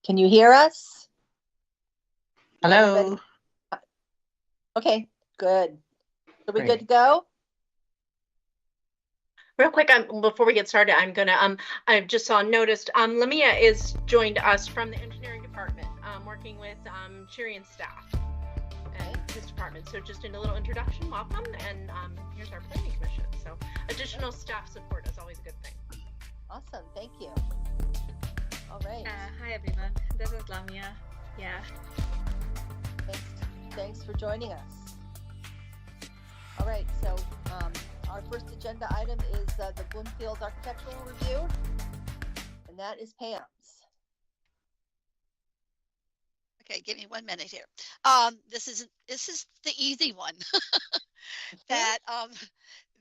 Can you hear us? Hello. Okay, good. Are we Great. good to go? Real quick, before we get started, I just saw noticed Lamia is joined us from the engineering department, working with Sherry and staff and his department. So just in a little introduction, welcome, and here's our planning commission. So additional staff support is always a good thing. Awesome, thank you. All right. Hi everyone, this is Lamia. Yeah. Thanks for joining us. All right, so our first agenda item is the Bloomfield Architectural Review, and that is Pam's. Okay, give me 1 minute here. This is the easy one that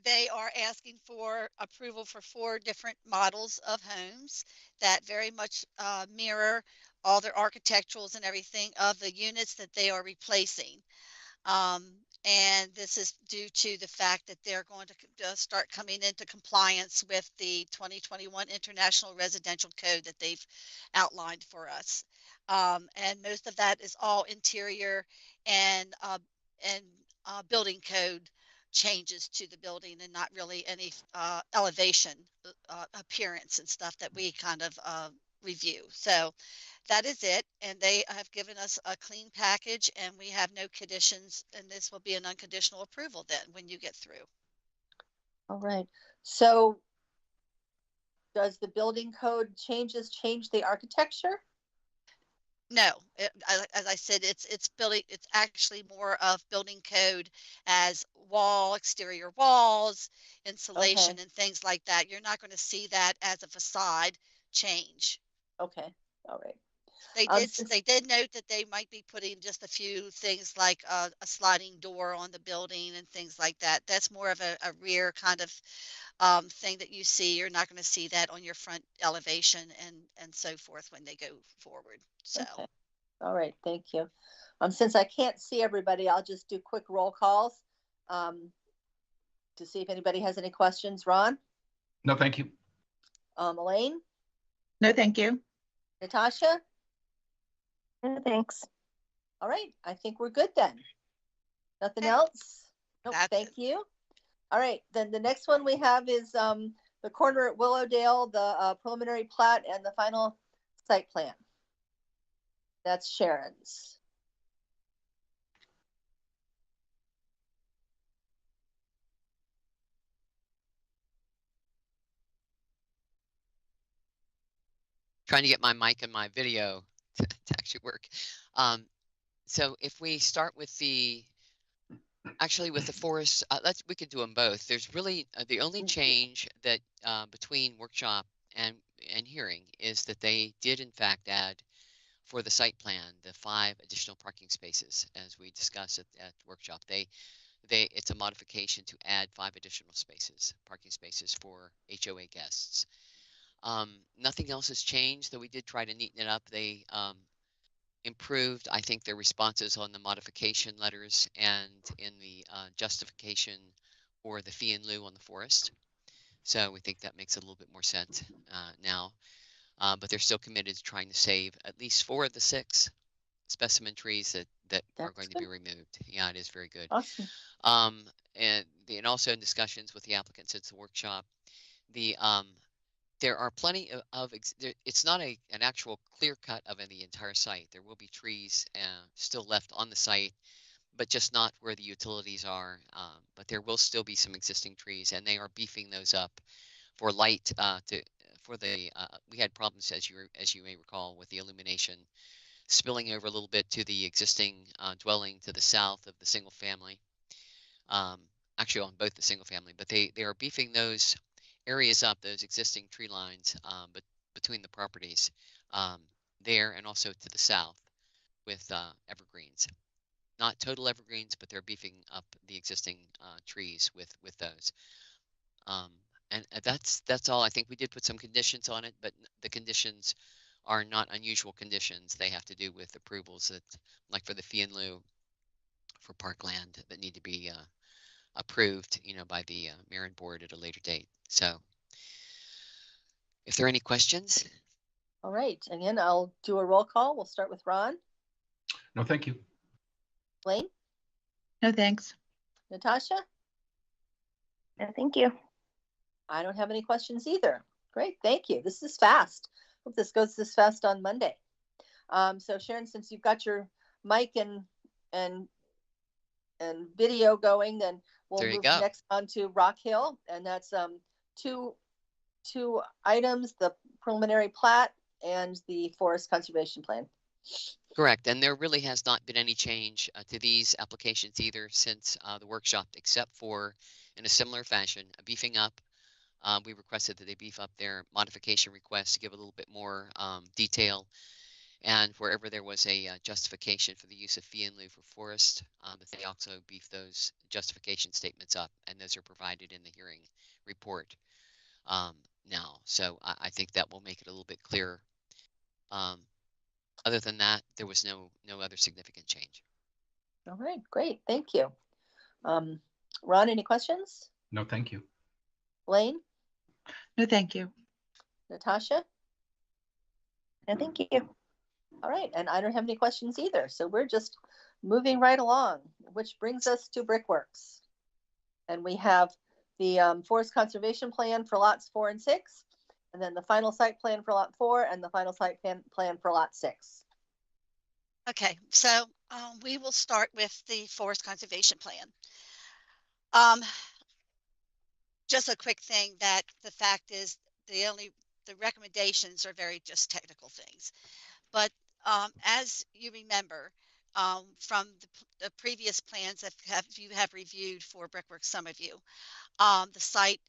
they are asking for approval for 4 different models of homes that very much mirror all their architecturals and everything of the units that they are replacing. And this is due to the fact that they're going to start coming into compliance with the 2021 International Residential Code that they've outlined for us. And most of that is all interior and building code changes to the building, and not really any elevation appearance and stuff that we kind of review. So that is it, and they have given us a clean package, and we have no conditions, and this will be an unconditional approval then when you get through. All right, so does the building code changes change the architecture? No, as I said, it's actually more of building code as exterior walls, insulation, Okay. and things like that. You're not going to see that as a facade change. Okay, all right. They did note that they might be putting just a few things like a sliding door on the building and things like that. That's more of a rear kind of thing that you see. You're not going to see that on your front elevation and so forth when they go forward. So, okay. All right, thank you. Since I can't see everybody, I'll just do quick roll calls to see if anybody has any questions. Ron? No, thank you. Elaine? No, thank you. Natasha? No, thanks. All right, I think we're good then. Nothing Okay. else? Nope, That's thank it. you. All right, then the next one we have is the corner at Willowdale, the preliminary plat and the final site plan. That's Sharon's. Trying to get my mic and my video to actually work. So if we start with the forest, we could do them both. There's really the only change that between workshop and hearing is that they did in fact add for the site plan the 5 additional parking spaces as we discussed at workshop. It's a modification to add 5 additional parking spaces for HOA guests. Nothing else has changed, though we did try to neaten it up. They improved, I think, their responses on the modification letters and in the justification or the fee in lieu on the forest. So we think that makes a little bit more sense now. But they're still committed to trying to save at least 4 of the 6 specimen trees that are going to be removed. Yeah, it is very good. Awesome. And also in discussions with the applicant since the workshop, there are plenty of it's not an actual clear cut of the entire site. There will be trees still left on the site, but just not where the utilities are. But there will still be some existing trees, and they are beefing those up for light. We had problems, as you may recall, with the illumination spilling over a little bit to the existing dwelling to the south of the single family. Actually, on both the single family, but they are beefing those areas up, those existing tree lines, but between the properties there and also to the south with evergreens. Not total evergreens, but they're beefing up the existing trees with those. And that's all. I think we did put some conditions on it, but the conditions are not unusual conditions. They have to do with approvals that, like for the fee in lieu for parkland, that need to be approved, by the Marion board at a later date. So if there are any questions. All right, again, I'll do a roll call. We'll start with Ron, No, thank you. Blaine, No, thanks. Natasha. No, thank you. I don't have any questions either. Great, thank you. This is fast. Hope this goes this fast on Monday. So Sharon, since you've got your mic and video going, then we'll There you move go. next on to Rock Hill, and that's two items: the preliminary plat and the forest conservation plan. Correct. And there really has not been any change to these applications either since the workshop, except for in a similar fashion, beefing up. We requested that they beef up their modification request to give a little bit more detail. And wherever there was a justification for the use of fee in lieu for forest, that they also beef those justification statements up, and those are provided in the hearing report now. So I think that will make it a little bit clearer. Other than that, there was no other significant change. All right, great, thank you. Ron, any questions? No, thank you. Blaine, No, thank you. Natasha? No, thank you. All right, and I don't have any questions either. So we're just moving right along, which brings us to Brickworks. And we have the forest conservation plan for lots 4 and 6, and then the final site plan for lot 4 and the final site plan for lot 6. Okay, so we will start with the forest conservation plan. Just a quick thing, that the fact is the recommendations are very just technical things. But as you remember from the previous plans that you have reviewed for Brickworks, some of you, the site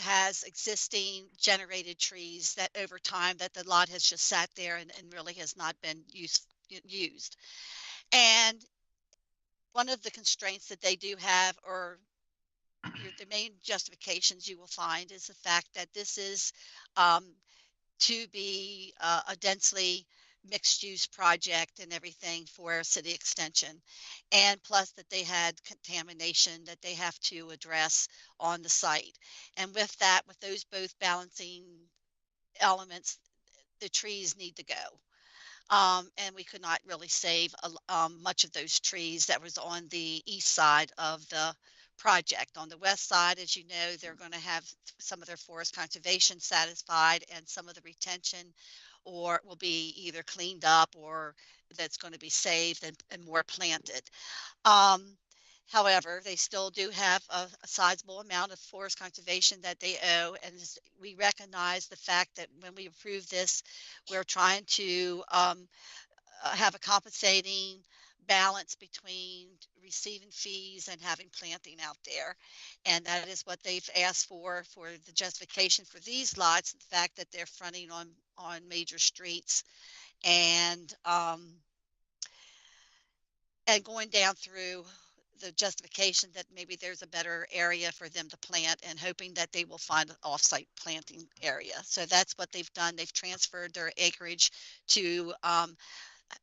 has existing generated trees that over time that the lot has just sat there and really has not been used. And one of the constraints that they do have, or the main justifications you will find, is the fact that this is to be a densely mixed use project and everything for city extension, and plus that they had contamination that they have to address on the site. And with that, with those both balancing elements, the trees need to go. And we could not really save much of those trees that was on the east side of the project. On the west side, as you know, they're going to have some of their forest conservation satisfied, and some of the retention or will be either cleaned up or that's going to be saved and more planted. However, they still do have a sizable amount of forest conservation that they owe, and we recognize the fact that when we approve this, we're trying to have a compensating balance between receiving fees and having planting out there. And that is what they've asked for the justification for these lots, the fact that they're fronting on major streets, and going down through the justification that maybe there's a better area for them to plant, and hoping that they will find an off-site planting area. So that's what they've done. They've transferred their acreage to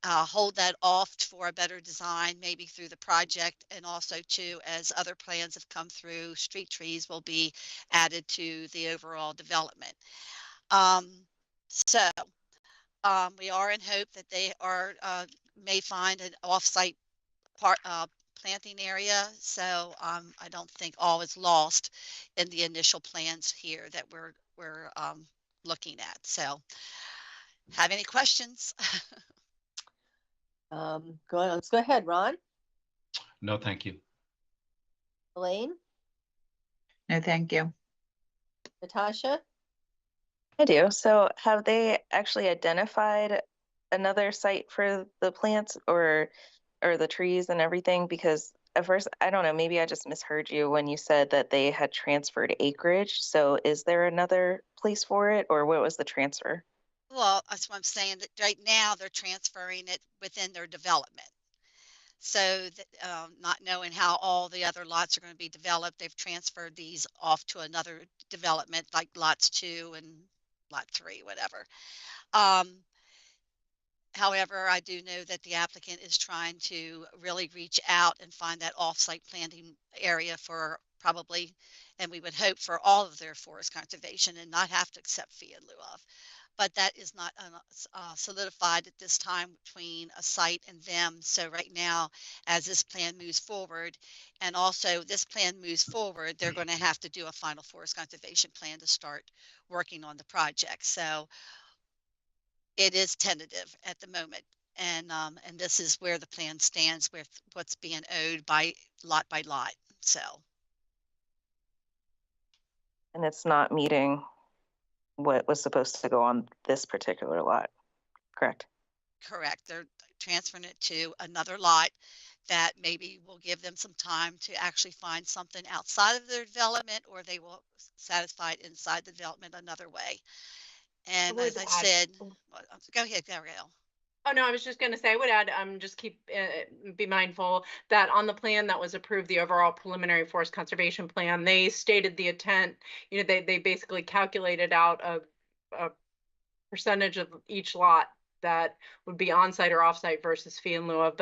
hold that off for a better design, maybe through the project, and also too, as other plans have come through, street trees will be added to the overall development. So we are in hope that they may find an off-site planting area. So I don't think all is lost in the initial plans here that we're looking at. So, have any questions? Let's go ahead, Ron. No, thank you. Elaine, No, thank you. Natasha. I do. So have they actually identified another site for the plants or the trees and everything? Because at first, I don't know, maybe I just misheard you when you said that they had transferred acreage. So is there another place for it, or what was the transfer? Well, that's what I'm saying, that right now they're transferring it within their development. So not knowing how all the other lots are going to be developed, they've transferred these off to another development, like lots 2 and lot 3, whatever. However, I do know that the applicant is trying to really reach out and find that off-site planting area for probably, and we would hope for all of their forest conservation, and not have to accept fee in lieu of. but that is not solidified at this time between a site and them. So right now, as this plan moves forward, and also this plan moves forward, they're going to have to do a final forest conservation plan to start working on the project. So it is tentative at the moment. And this is where the plan stands with what's being owed by lot. So. And it's not meeting what was supposed to go on this particular lot, correct? Correct. They're transferring it to another lot that maybe will give them some time to actually find something outside of their development, or they will satisfy it inside the development another way. And as I said, go ahead, Gabrielle. Oh, no, I was just going to say, I would add, just be mindful that on the plan that was approved, the overall preliminary forest conservation plan, they stated the intent, they basically calculated out a percentage of each lot that would be on-site or off-site versus fee in lieu of,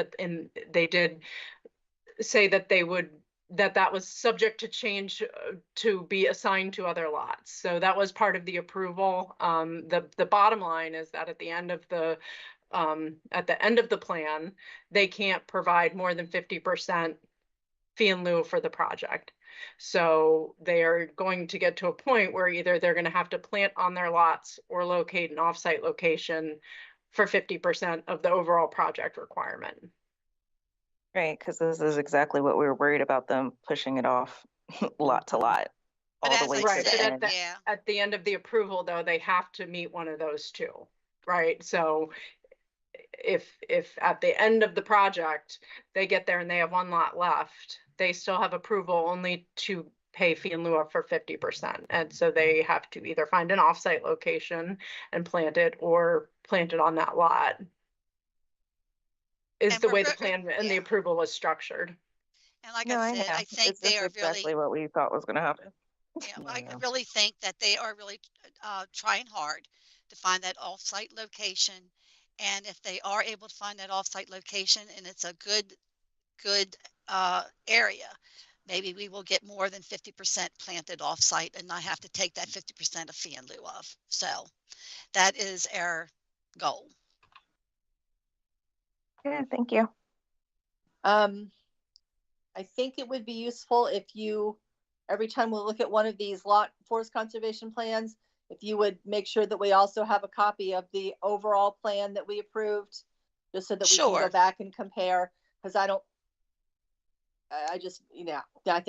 they did say that that was subject to change to be assigned to other lots. So that was part of the approval. The bottom line is that at the end of the plan, they can't provide more than 50% fee in lieu for the project. So they are going to get to a point where either they're going to have to plant on their lots or locate an offsite location for 50% of the overall project requirement. Right, because this is exactly what we were worried about, them pushing it off lot to lot all the way to the end. At the end of the approval, though, they have to meet one of those two, right? So if at the end of the project they get there and they have one lot left, they still have approval only to pay fee in lieu of for 50%, and so they have to either find an offsite location and plant it, or plant it on that lot. Is the way the plan and the approval was structured. And like I said, I think they are exactly what we thought was going to happen. Yeah, I really think that they are really trying hard to find that off-site location. And if they are able to find that off-site location and it's a good area, maybe we will get more than 50% planted off-site and not have to take that 50% of fee in lieu of. So that is our goal. Yeah, thank you. I think it would be useful if you, every time we look at one of these lot forest conservation plans, if you would make sure that we also have a copy of the overall plan that we approved, just so that we can go back and compare. Because I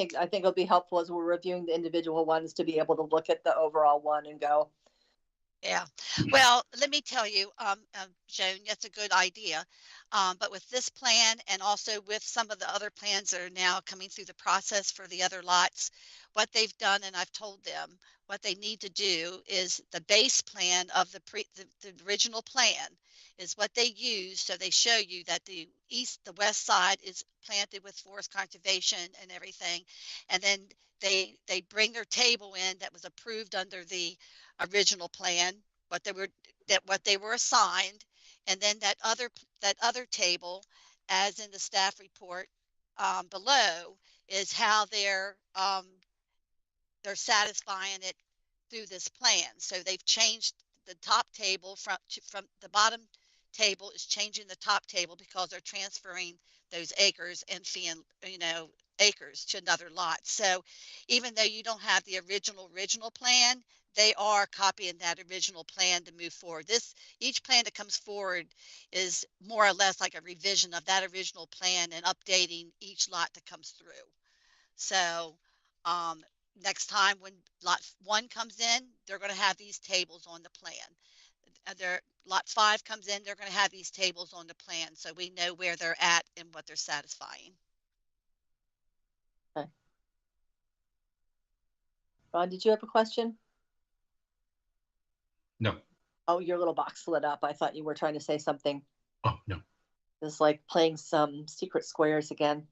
think it'll be helpful as we're reviewing the individual ones to be able to look at the overall one and go. Yeah, well, let me tell you, Joan, that's a good idea. But with this plan, and also with some of the other plans that are now coming through the process for the other lots, what they've done, and I've told them, what they need to do is the base plan of the original plan is what they use. So they show you that the west side is planted with forest conservation and everything. And then they bring their table in that was approved under the original plan, what they were assigned, and then that other table, as in the staff report below, is how they're satisfying it through this plan. So they've changed the top table from the bottom table is changing the top table because they're transferring those acres and acres to another lot. So even though you don't have the original plan, they are copying that original plan to move forward. Each plan that comes forward is more or less like a revision of that original plan and updating each lot that comes through. So next time when lot 1 comes in, they're going to have these tables on the plan. Lot 5 comes in, they're going to have these tables on the plan, so we know where they're at and what they're satisfying. Okay. Ron, did you have a question? No. Oh, your little box lit up. I thought you were trying to say something. Oh, no. It's like playing some secret squares again.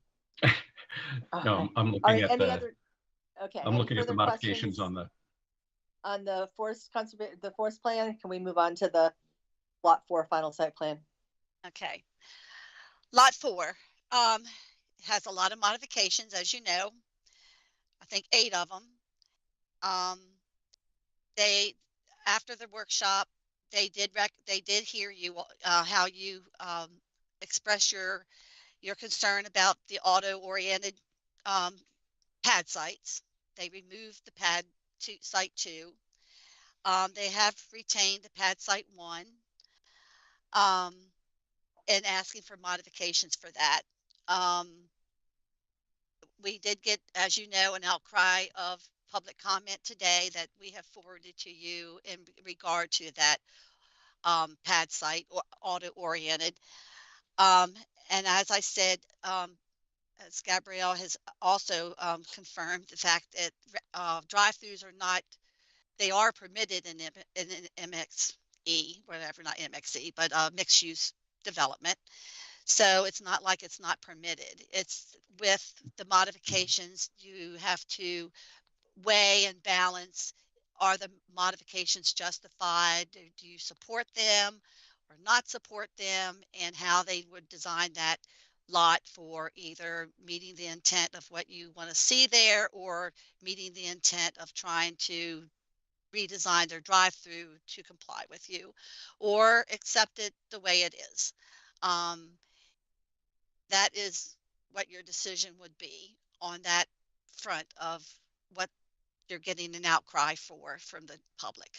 No, I'm looking at the. Okay. I'm looking at the modifications on the forest plan. Can we move on to the lot 4 final site plan? Okay. Lot 4 has a lot of modifications, as you know. I think 8 of them. After the workshop, they did hear you, how you express your concern about the auto-oriented pad sites. They removed the pad site 2. They have retained the pad site 1, and asking for modifications for that. We did get, as you know, an outcry of public comment today that we have forwarded to you in regard to that pad site or auto-oriented. And as I said, as Gabrielle has also confirmed the fact that drive-throughs are not, they are permitted in MXE, whatever, not MXE, but mixed use development. So it's not like it's not permitted. It's with the modifications, you have to weigh and balance, are the modifications justified? Do you support them or not support them, and how they would design that lot for either meeting the intent of what you want to see there or meeting the intent of trying to redesign their drive-through to comply with you, or accept it the way it is. That is what your decision would be on that front of what you're getting an outcry for from the public.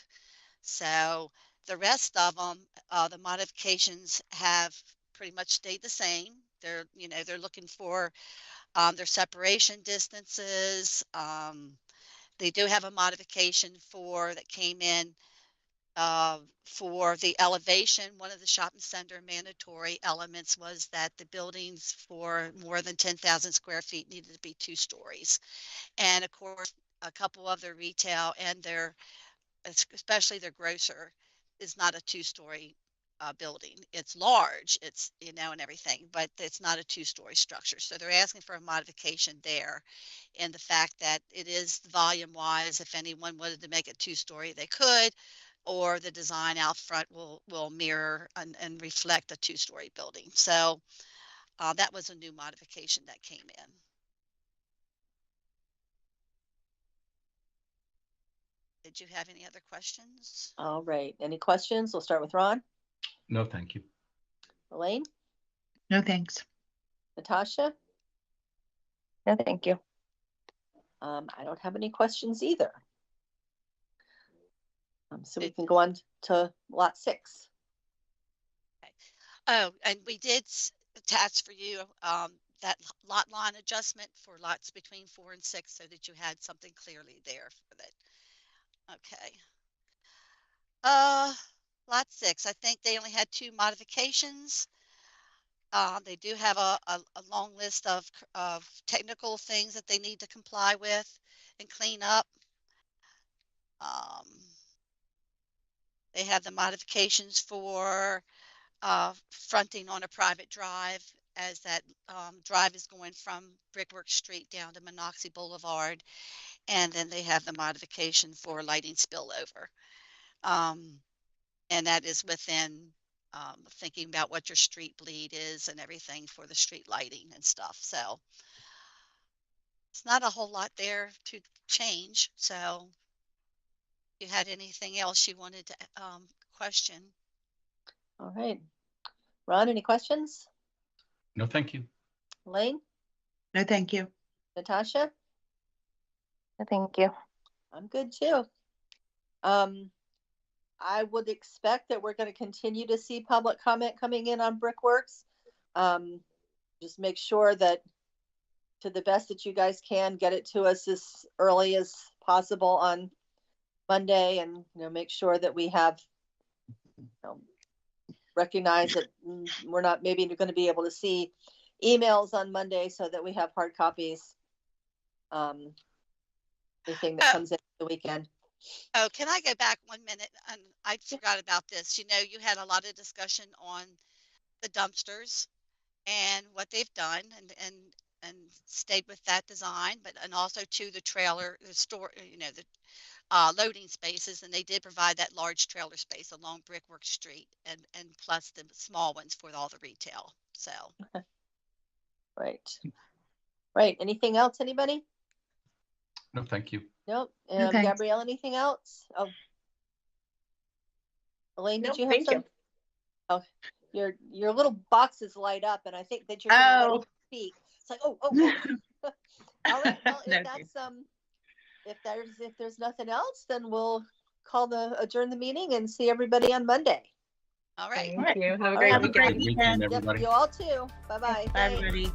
So the rest of them, the modifications have pretty much stayed the same. They're, you know, they're looking for their separation distances. They do have a modification that came in for the elevation. One of the shopping center mandatory elements was that the buildings for more than 10,000 square feet needed to be 2 stories. And of course, a couple of their retail and especially their grocer, is not a 2-story building. It's large, it's, you know, and everything, but it's not a 2-story structure. So they're asking for a modification there. And the fact that it is volume wise, if anyone wanted to make it 2-story, they could, or the design out front will mirror and reflect a 2-story building. So that was a new modification that came in. Did you have any other questions? All right. Any questions? We'll start with Ron. No, thank you. Elaine? No, thanks. Natasha? No, thank you. I don't have any questions either. So we can go on to lot 6. Okay. Oh, and we did attach for you that lot line adjustment for lots between 4 and 6 so that you had something clearly there for that. Okay. Lot 6, I think they only had 2 modifications. They do have a long list of technical things that they need to comply with and clean up. They have the modifications for fronting on a private drive, as that drive is going from Brickworks Street down to Monocacy Boulevard. And then they have the modification for lighting spillover. And that is within thinking about what your street bleed is and everything for the street lighting and stuff. So it's not a whole lot there to change. So if you had anything else you wanted to question. All right. Ron, any questions? No, thank you. Elaine? No, thank you. Natasha? No, thank you. I'm good too. I would expect that we're going to continue to see public comment coming in on Brickworks. Just make sure that, to the best that you guys can, get it to us as early as possible on Monday, and make sure that we have recognize that we're not maybe going to be able to see emails on Monday, so that we have hard copies. Anything that comes in the weekend. Oh, can I go back 1 minute? And I forgot about this. You had a lot of discussion on the dumpsters and what they've done and stayed with that design, and also to the trailer, the store, the loading spaces, and they did provide that large trailer space along Brickworks Street, and plus the small ones for all the retail. So. Right. Anything else, anybody? No, thank you. Nope. No, thanks. Gabrielle, anything else? Oh. Elaine, No, did you have thank you. some? Oh, your little boxes light up, and I think that you're getting ready Oh. to speak. It's like, oh. All right. Well, No, if that's if there's nothing else, then we'll adjourn the meeting and see everybody on Monday. All right. Thank you. Have a All great right. Have a weekend. great Good weekend, weekend. Yep, everybody. you all too. Bye bye. Bye, everybody.